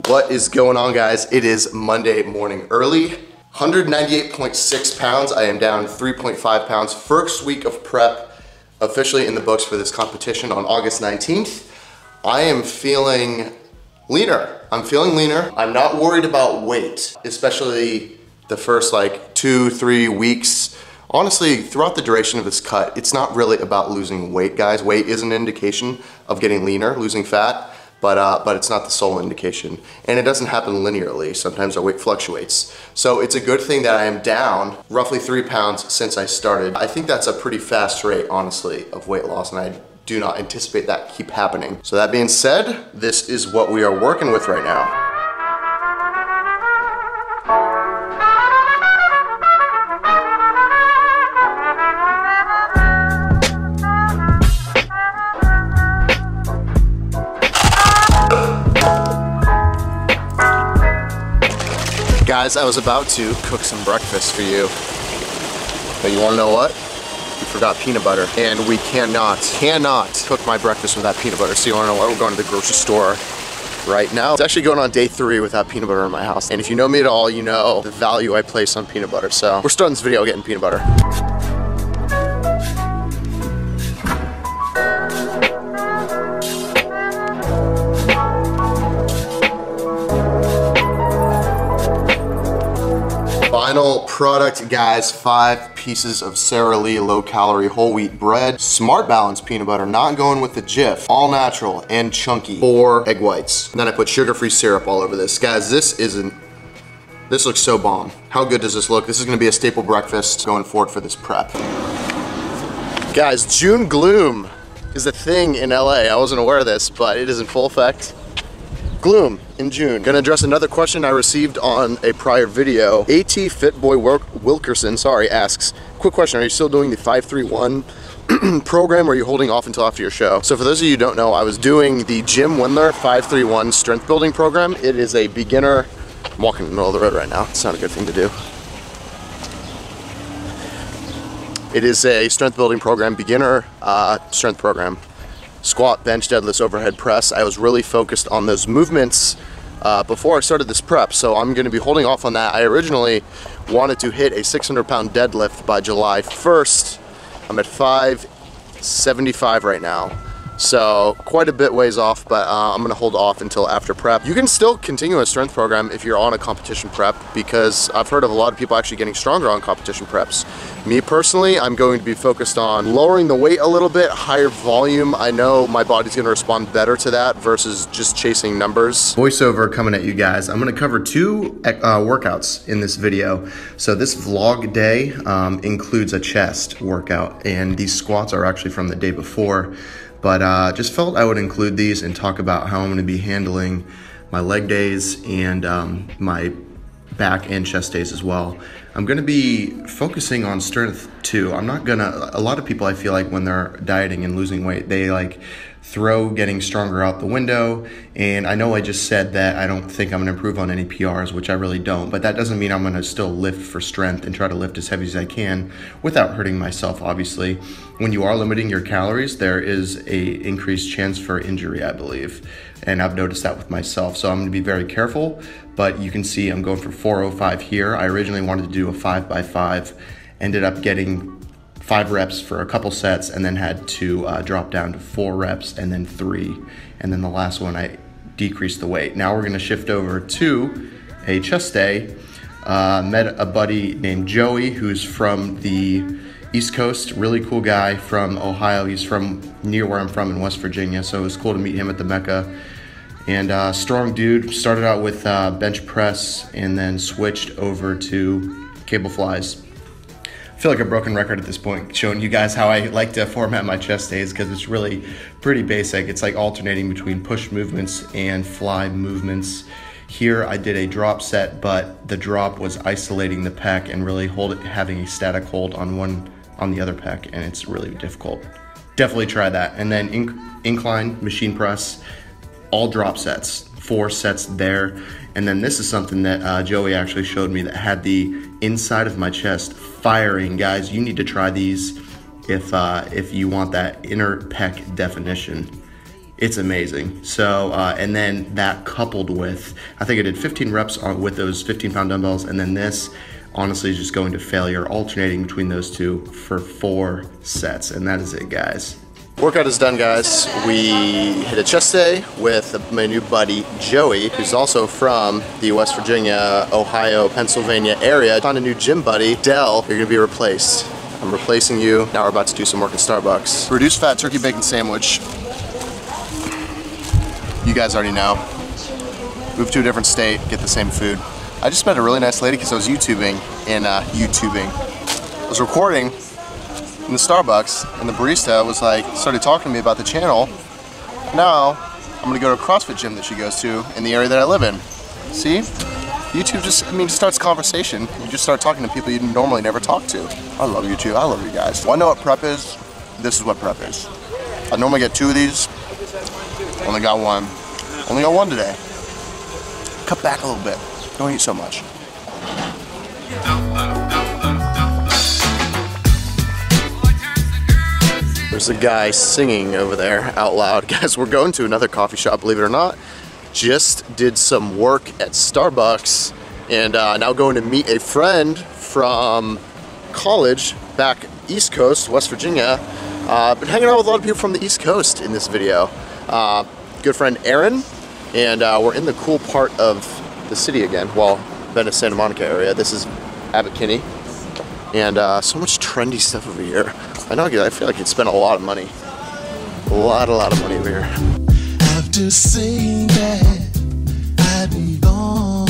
What is going on, guys? It is Monday morning early. 198.6 pounds. I am down 3.5 pounds. First week of prep officially in the books for this competition on August 19th. I am feeling leaner. I'm not worried about weight, especially the first like 2-3 weeks. Honestly, throughout the duration of this cut, it's not really about losing weight, guys. Weight is an indication of getting leaner, losing fat. But it's not the sole indication. And it doesn't happen linearly. Sometimes our weight fluctuates. So it's a good thing that I am down roughly 3 pounds since I started. I think that's a pretty fast rate, honestly, of weight loss, and I do not anticipate that keep happening. So that being said, this is what we are working with right now. Guys, I was about to cook some breakfast for you, but you wanna know what? We forgot peanut butter, and we cannot cook my breakfast without peanut butter. So you wanna know what? We're going to the grocery store right now. It's actually going on day 3 without peanut butter in my house. And if you know me at all, you know the value I place on peanut butter. So we're starting this video getting peanut butter. Final product, guys, 5 pieces of Sara Lee low-calorie whole wheat bread, Smart Balance peanut butter, not going with the Jif, all natural and chunky, 4 egg whites. And then I put sugar-free syrup all over this. Guys, this looks so bomb. How good does this look? This is gonna be a staple breakfast going forward for this prep. Guys, June gloom is a thing in LA. I wasn't aware of this, but it is in full effect. Gloom in June. Gonna address another question I received on a prior video. AT Fitboy Wilkerson, asks, quick question, are you still doing the 531 program, or are you holding off until after your show? So for those of you who don't know, I was doing the Jim Windler 531 strength building program. It is a beginner, I'm walking in the middle of the road right now. It's not a good thing to do. It is a strength building program, beginner strength program. Squat, bench, deadlifts, overhead press. I was really focused on those movements before I started this prep, so I'm gonna be holding off on that. I originally wanted to hit a 600-pound deadlift by July 1st. I'm at 575 right now. So quite a bit ways off, but I'm gonna hold off until after prep. You can still continue a strength program if you're on a competition prep, because I've heard of a lot of people actually getting stronger on competition preps. Me personally, I'm going to be focused on lowering the weight a little bit, higher volume. I know my body's gonna respond better to that versus just chasing numbers. Voiceover coming at you guys. I'm gonna cover 2 workouts in this video. So this vlog day includes a chest workout, and these squats are actually from the day before. But just felt I would include these and talk about how I'm gonna be handling my leg days and my back and chest days as well. I'm gonna be focusing on strength too. A lot of people, I feel like, when they're dieting and losing weight, they like throw getting stronger out the window. And I know I just said that I don't think I'm gonna improve on any PRs, which I really don't, but that doesn't mean I'm gonna still lift for strength and try to lift as heavy as I can without hurting myself, obviously. When you are limiting your calories, there is a increased chance for injury, I believe. And I've noticed that with myself. So I'm gonna be very careful, but you can see I'm going for 405 here. I originally wanted to do a 5x5, ended up getting 5 reps for a couple sets, and then had to drop down to 4 reps and then 3. And then the last one, I decreased the weight. Now we're gonna shift over to a chest day. Met a buddy named Joey, who's from the East Coast, really cool guy from Ohio. He's from near where I'm from in West Virginia, so it was cool to meet him at the Mecca. And strong dude, started out with bench press and then switched over to cable flies. I feel like a broken record at this point, showing you guys how I like to format my chest days, because it's really pretty basic. It's like alternating between push movements and fly movements. Here I did a drop set, but the drop was isolating the pec and really having a static hold on the other pec, and it's really difficult. Definitely try that. And then incline machine press, all drop sets, 4 sets there. And then this is something that Joey actually showed me that had the inside of my chest firing. Guys, you need to try these if you want that inner pec definition. It's amazing. So, and then that coupled with, I think I did 15 reps with those 15-pound dumbbells, and then this, honestly, is just going to failure, alternating between those two for 4 sets, and that is it, guys. Workout is done, guys. We hit a chest day with my new buddy, Joey, who's also from the West Virginia, Ohio, Pennsylvania area. Found a new gym buddy, Dell. You're gonna be replaced. I'm replacing you. Now we're about to do some work at Starbucks. Reduced fat turkey bacon sandwich. You guys already know. Move to a different state, get the same food. I just met a really nice lady because I was YouTubing I was recording in the Starbucks, and the barista was like, started talking to me about the channel. Now, I'm gonna go to a CrossFit gym that she goes to in the area that I live in. See? YouTube just, starts conversation. You just start talking to people you normally never talk to. I love YouTube, I love you guys. Wanna know what prep is? This is what prep is. I normally get 2 of these. Only got 1. Only got 1 today. Cut back a little bit. Don't eat so much. There's a guy singing over there out loud. Guys, we're going to another coffee shop, believe it or not. Just did some work at Starbucks, and now going to meet a friend from college back East Coast, West Virginia. Been hanging out with a lot of people from the East Coast in this video. Good friend Aaron, and we're in the cool part of the city again. Well, Venice, Santa Monica area. This is Abbot Kinney, and so much trendy stuff over here. I feel like you'd spend a lot of money. A lot of money over here. After saying that I'd be gone,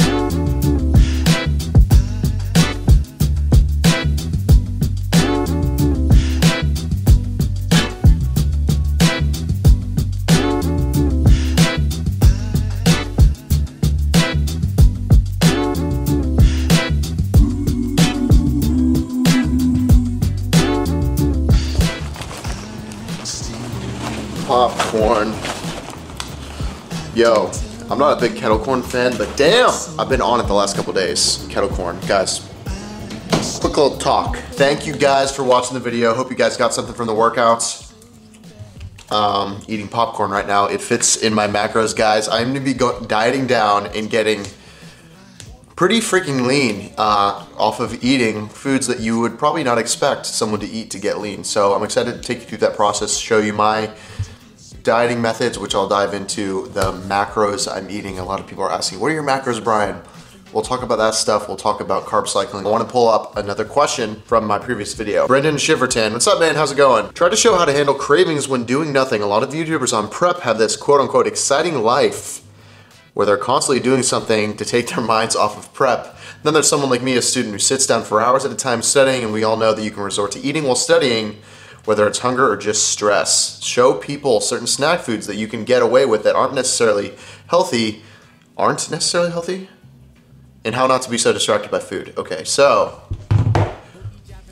popcorn. Yo, I'm not a big kettle corn fan, but damn, I've been on it the last couple days. Kettle corn, guys. Quick little talk. Thank you guys for watching the video. Hope you guys got something from the workouts. Eating popcorn right now. It fits in my macros, guys. I'm gonna be dieting down and getting pretty freaking lean off of eating foods that you would probably not expect someone to eat to get lean. So I'm excited to take you through that process, show you my dieting methods, which I'll dive into the macros I'm eating. A lot of people are asking, what are your macros, Brian? We'll talk about that stuff. We'll talk about carb cycling. I want to pull up another question from my previous video. Brendan Shiverton, what's up, man? How's it going? Try to show how to handle cravings when doing nothing. A lot of YouTubers on prep have this quote unquote exciting life where they're constantly doing something to take their minds off of prep. Then there's someone like me, a student who sits down for hours at a time studying, and we all know that you can resort to eating while studying, whether it's hunger or just stress. Show people certain snack foods that you can get away with that aren't necessarily healthy, and how not to be so distracted by food. Okay, so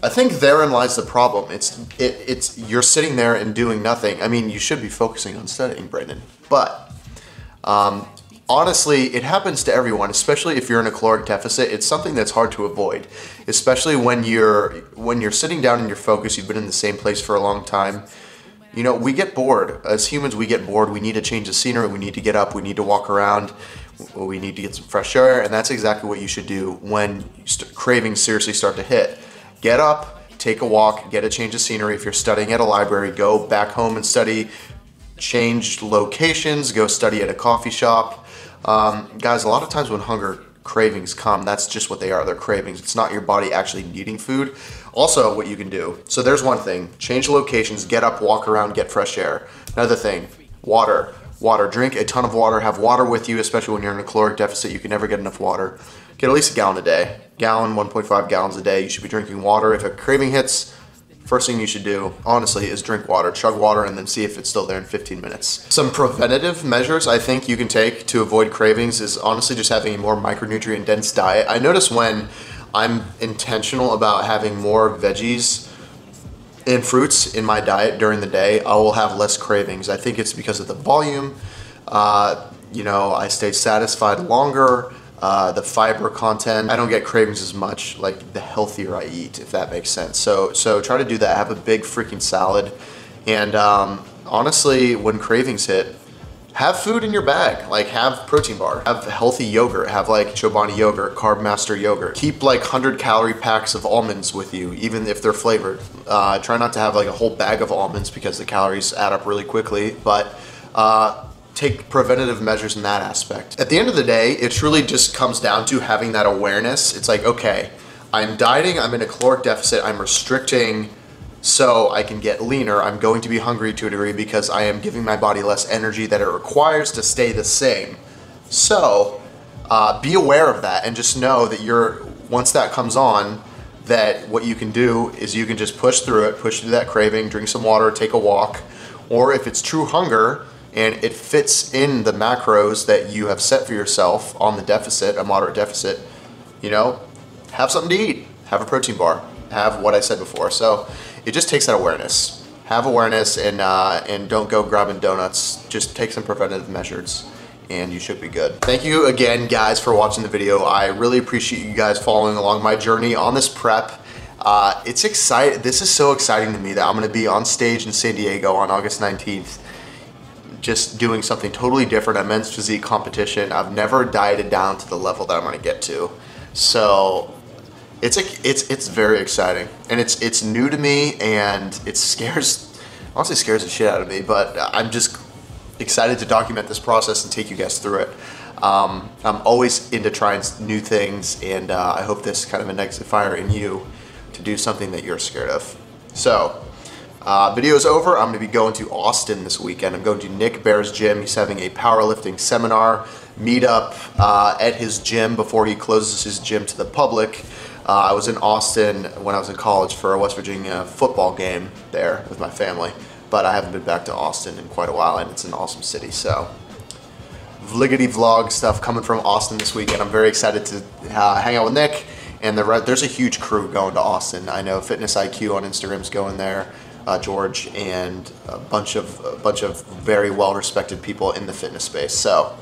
I think therein lies the problem. It's you're sitting there and doing nothing. I mean, you should be focusing on studying, Brandon, but honestly, it happens to everyone, especially if you're in a caloric deficit. It's something that's hard to avoid, especially when you're sitting down and you're focused, you've been in the same place for a long time. You know, we get bored. As humans, we get bored. We need to change the scenery. We need to get up. We need to walk around. We need to get some fresh air, and that's exactly what you should do when cravings seriously start to hit. Get up, take a walk, get a change of scenery. If you're studying at a library, go back home and study. Change locations, go study at a coffee shop. Guys, a lot of times when hunger cravings come, that's just what they are. They're cravings. It's not your body actually needing food. Also, what you can do, so there's one thing, change locations, get up, walk around, get fresh air. Another thing, water. Drink a ton of water, have water with you, especially when you're in a caloric deficit. You can never get enough water. Get at least a gallon a day. 1.5 gallons a day. You should be drinking water. If a craving hits, first thing you should do, honestly, is drink water, chug water, and then see if it's still there in 15 minutes. Some preventative measures I think you can take to avoid cravings is honestly just having a more micronutrient dense diet. I notice when I'm intentional about having more veggies and fruits in my diet during the day, I will have less cravings. I think it's because of the volume. You know, I stay satisfied longer. The fiber content, I don't get cravings as much, like the healthier I eat, if that makes sense. So try to do that. Have a big freaking salad. And honestly, when cravings hit, have food in your bag, like have protein bar, have healthy yogurt, have like Chobani yogurt, Carb Master yogurt. Keep like 100-calorie packs of almonds with you, even if they're flavored. Try not to have like a whole bag of almonds because the calories add up really quickly, but take preventative measures in that aspect. At the end of the day, it truly just comes down to having that awareness. It's like, okay, I'm dieting, I'm in a caloric deficit, I'm restricting so I can get leaner. I'm going to be hungry to a degree because I am giving my body less energy that it requires to stay the same. So be aware of that and just know that once that comes on, that what you can do is you can just push through it, push through that craving, drink some water, take a walk, or if it's true hunger and it fits in the macros that you have set for yourself on the deficit, a moderate deficit, you know, have something to eat, have a protein bar, have what I said before. So it just takes that awareness. Have awareness and don't go grabbing donuts. Just take some preventative measures and you should be good. Thank you again, guys, for watching the video. I really appreciate you guys following along my journey on this prep. It's exciting. This is so exciting to me that I'm gonna be on stage in San Diego on August 19th, just doing something totally different, a men's physique competition. I've never dieted down to the level that I'm gonna get to. So it's very exciting, and it's new to me, and it honestly scares the shit out of me, but I'm just excited to document this process and take you guys through it. I'm always into trying new things, and I hope this kind of ignites the fire in you to do something that you're scared of. So, video's over. I'm gonna be going to Austin this weekend. I'm going to Nick Bear's gym. He's having a powerlifting seminar meetup at his gym before he closes his gym to the public. I was in Austin when I was in college for a West Virginia football game there with my family, but I haven't been back to Austin in quite a while, and it's an awesome city. So, vliggity vlog stuff coming from Austin this weekend. I'm very excited to hang out with Nick, and there's a huge crew going to Austin. I know Fitness IQ on Instagram's going there, George, and a bunch of very well-respected people in the fitness space. So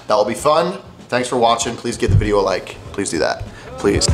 that will be fun. Thanks for watching. Please give the video a like. Please do that. Please.